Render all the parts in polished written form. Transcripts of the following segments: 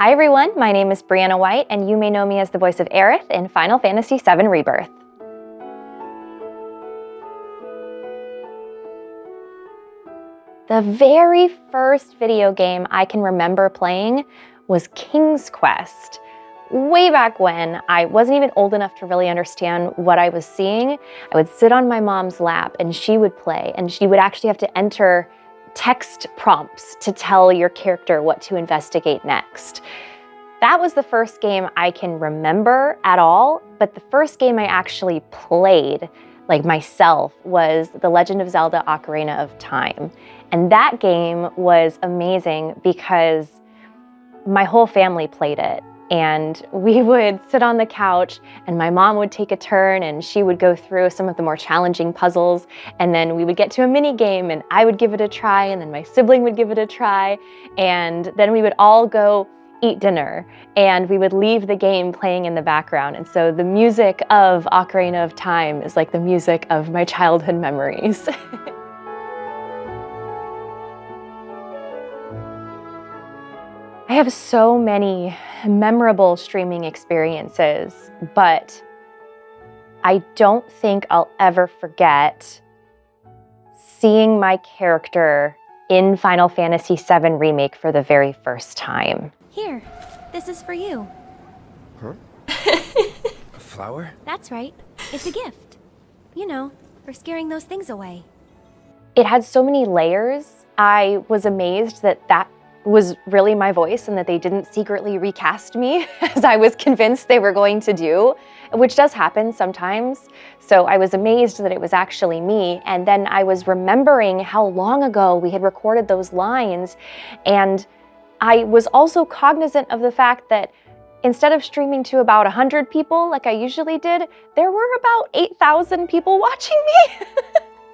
Hi everyone, my name is Briana White, and you may know me as the voice of Aerith in Final Fantasy VII Rebirth. The very first video game I can remember playing was King's Quest. Way back when, I wasn't even old enough to really understand what I was seeing. I would sit on my mom's lap and she would play, and she would actually have to enter text prompts to tell your character what to investigate next. That was the first game I can remember at all, but the first game I actually played, like myself, was The Legend of Zelda: Ocarina of Time. And that game was amazing because my whole family played it. And we would sit on the couch and my mom would take a turn and she would go through some of the more challenging puzzles, and then we would get to a mini game and I would give it a try, and then my sibling would give it a try, and then we would all go eat dinner and we would leave the game playing in the background. And so the music of Ocarina of Time is like the music of my childhood memories. I have so many memorable streaming experiences, but I don't think I'll ever forget seeing my character in Final Fantasy VII Remake for the very first time. Here, this is for you. Huh? A flower? That's right. It's a gift. You know, for scaring those things away. It had so many layers. I was amazed that that was really my voice and that they didn't secretly recast me as I was convinced they were going to do, which does happen sometimes. So I was amazed that it was actually me. And then I was remembering how long ago we had recorded those lines. And I was also cognizant of the fact that instead of streaming to about 100 people like I usually did, there were about 8,000 people watching me.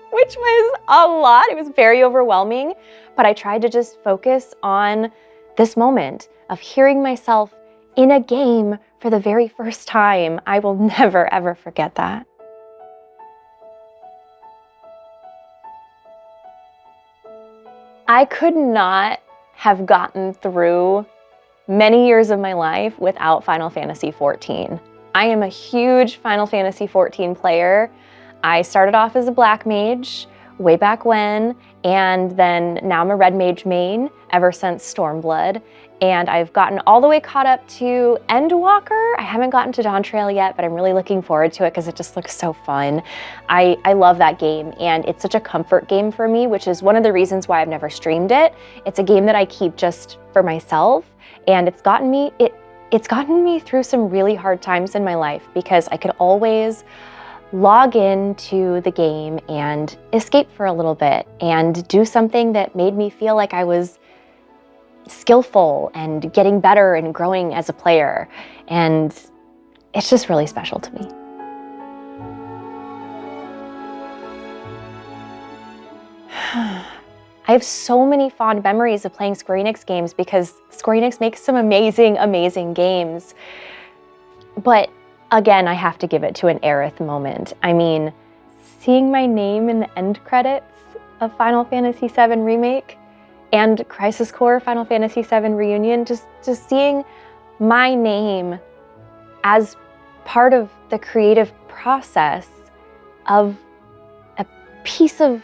Which was a lot. It was very overwhelming, but I tried to just focus on this moment of hearing myself in a game for the very first time. I will never, ever forget that. I could not have gotten through many years of my life without Final Fantasy XIV. I am a huge Final Fantasy XIV player. I started off as a black mage way back when, and then now I'm a red mage main ever since Stormblood. And I've gotten all the way caught up to Endwalker. I haven't gotten to Dawn Trail yet, but I'm really looking forward to it because it just looks so fun. I love that game, and it's such a comfort game for me, which is one of the reasons why I've never streamed it. It's a game that I keep just for myself, and it's gotten me through some really hard times in my life because I could always log into the game and escape for a little bit and do something that made me feel like I was skillful and getting better and growing as a player. And it's just really special to me. I have so many fond memories of playing Square Enix games because Square Enix makes some amazing, amazing games. But again, I have to give it to an Aerith moment. I mean, seeing my name in the end credits of Final Fantasy VII Remake and Crisis Core Final Fantasy VII Reunion, just seeing my name as part of the creative process of a piece of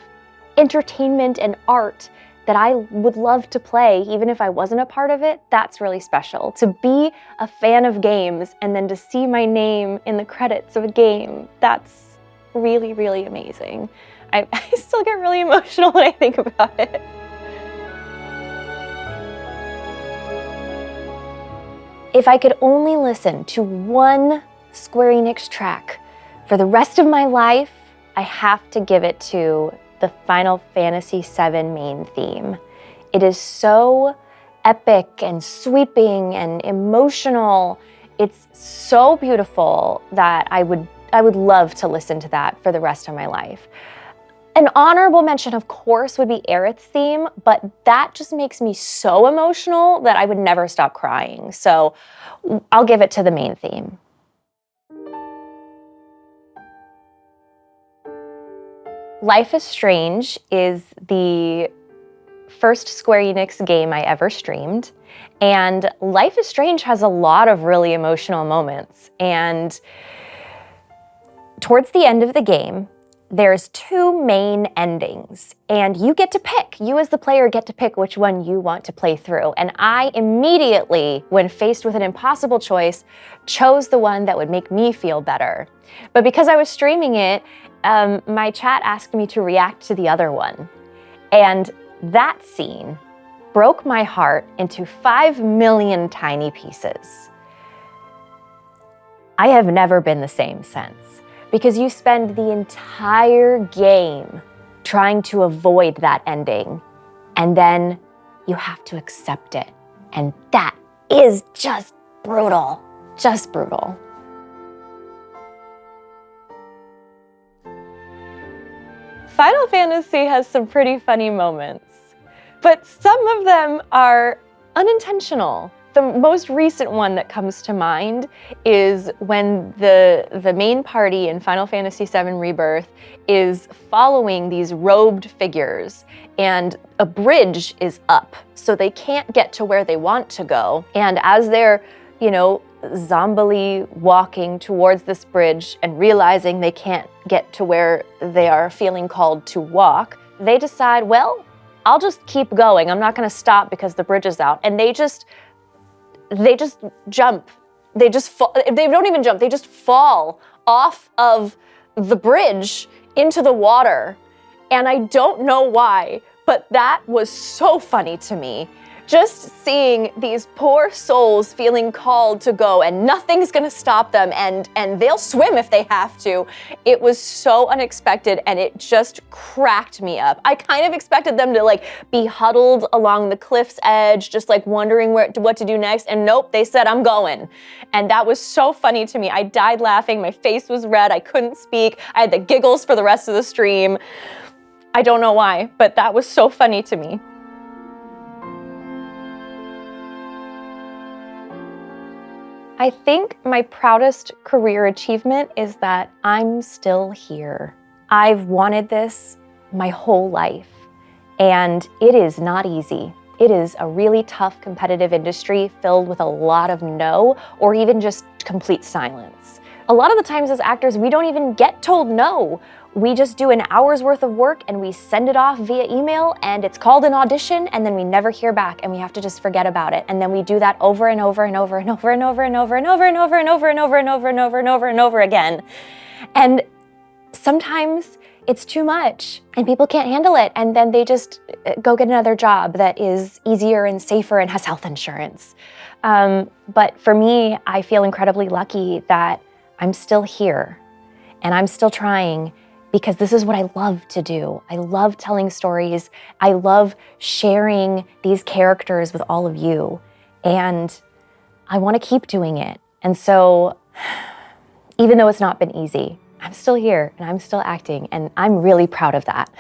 entertainment and art that I would love to play even if I wasn't a part of it, that's really special. To be a fan of games and then to see my name in the credits of a game, that's really, really amazing. I still get really emotional when I think about it. If I could only listen to one Square Enix track for the rest of my life, I have to give it to the Final Fantasy VII main theme. It is so epic and sweeping and emotional. It's so beautiful that I would love to listen to that for the rest of my life. An honorable mention, of course, would be Aerith's theme, but that just makes me so emotional that I would never stop crying. So I'll give it to the main theme. Life is Strange is the first Square Enix game I ever streamed. And Life is Strange has a lot of really emotional moments. And towards the end of the game, there's two main endings, and you get to pick. You as the player get to pick which one you want to play through. And I immediately, when faced with an impossible choice, chose the one that would make me feel better. But because I was streaming it, my chat asked me to react to the other one. And that scene broke my heart into 5 million tiny pieces. I have never been the same since. Because you spend the entire game trying to avoid that ending, and then you have to accept it. And that is just brutal, just brutal. Final Fantasy has some pretty funny moments, but some of them are unintentional. The most recent one that comes to mind is when the main party in Final Fantasy VII Rebirth is following these robed figures, and a bridge is up, so they can't get to where they want to go. And as they're, zombily walking towards this bridge and realizing they can't get to where they are feeling called to walk, they decide, well, I'll just keep going. I'm not gonna stop because the bridge is out. And they just jump. They just fall. They don't even jump. They just fall off of the bridge into the water. And I don't know why, but that was so funny to me. Just seeing these poor souls feeling called to go, and nothing's gonna stop them, and they'll swim if they have to. It was so unexpected, and it just cracked me up. I kind of expected them to be huddled along the cliff's edge, just wondering what to do next, and nope, they said, I'm going. And that was so funny to me. I died laughing, my face was red, I couldn't speak, I had the giggles for the rest of the stream. I don't know why, but that was so funny to me. I think my proudest career achievement is that I'm still here. I've wanted this my whole life, and it is not easy. It is a really tough competitive industry filled with a lot of no, or even just complete silence. A lot of the times as actors, we don't even get told no. We just do an hour's worth of work and we send it off via email, and it's called an audition, and then we never hear back, and we have to just forget about it. And then we do that over and over and over and over and over and over and over and over and over and over and over and over and over and over again. And sometimes it's too much and people can't handle it, and then they just go get another job that is easier and safer and has health insurance. But for me, I feel incredibly lucky that I'm still here and I'm still trying, because this is what I love to do. I love telling stories. I love sharing these characters with all of you, and I want to keep doing it. And so, even though it's not been easy, I'm still here and I'm still acting, and I'm really proud of that.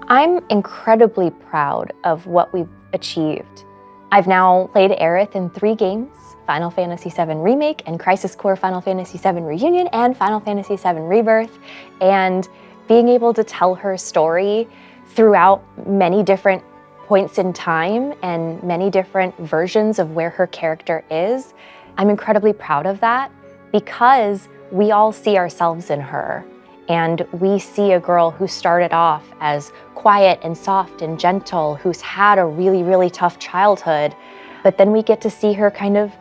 I'm incredibly proud of what we've achieved. I've now played Aerith in 3 games, Final Fantasy VII Remake and Crisis Core Final Fantasy VII Reunion and Final Fantasy VII Rebirth, and being able to tell her story throughout many different points in time and many different versions of where her character is, I'm incredibly proud of that, because we all see ourselves in her. And we see a girl who started off as quiet and soft and gentle, who's had a really, really tough childhood, but then we get to see her kind of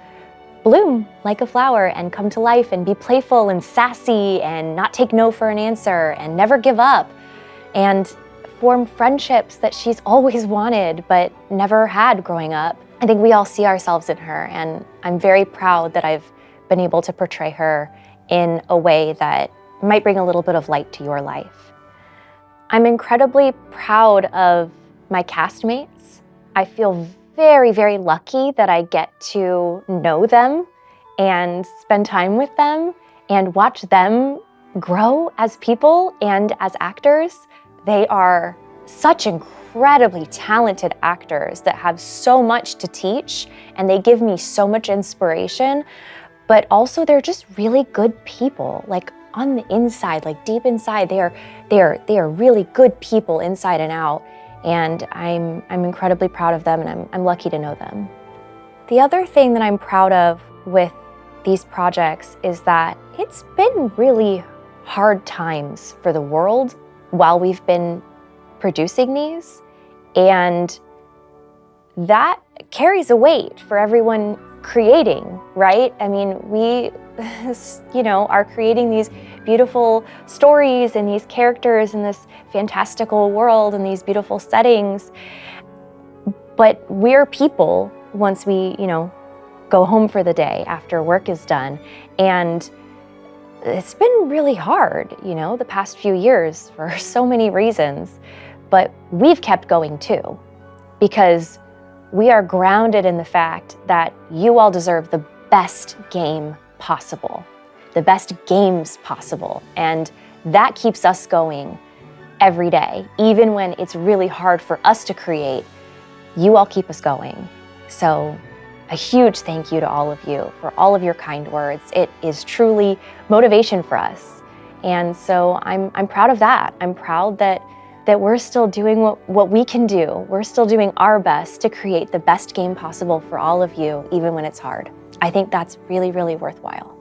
bloom like a flower and come to life and be playful and sassy and not take no for an answer and never give up and form friendships that she's always wanted but never had growing up. I think we all see ourselves in her, and I'm very proud that I've been able to portray her in a way that might bring a little bit of light to your life. I'm incredibly proud of my castmates. I feel very, very lucky that I get to know them and spend time with them and watch them grow as people and as actors. They are such incredibly talented actors that have so much to teach, and they give me so much inspiration, but also they're just really good people. Like, on the inside, like deep inside, they are really good people inside and out. And I'm incredibly proud of them, and I'm lucky to know them. The other thing that I'm proud of with these projects is that it's been really hard times for the world while we've been producing these, and that carries a weight for everyone creating, right? I mean, we, are creating these beautiful stories and these characters in this fantastical world and these beautiful settings, but we're people once we, go home for the day after work is done. And it's been really hard, the past few years for so many reasons, but we've kept going too, because we are grounded in the fact that you all deserve the best game possible, the best games possible. And that keeps us going every day, even when it's really hard for us to create. You all keep us going. So a huge thank you to all of you for all of your kind words. It is truly motivation for us. And so I'm proud of that. I'm proud that we're still doing what we can do. We're still doing our best to create the best game possible for all of you, even when it's hard. I think that's really, really worthwhile.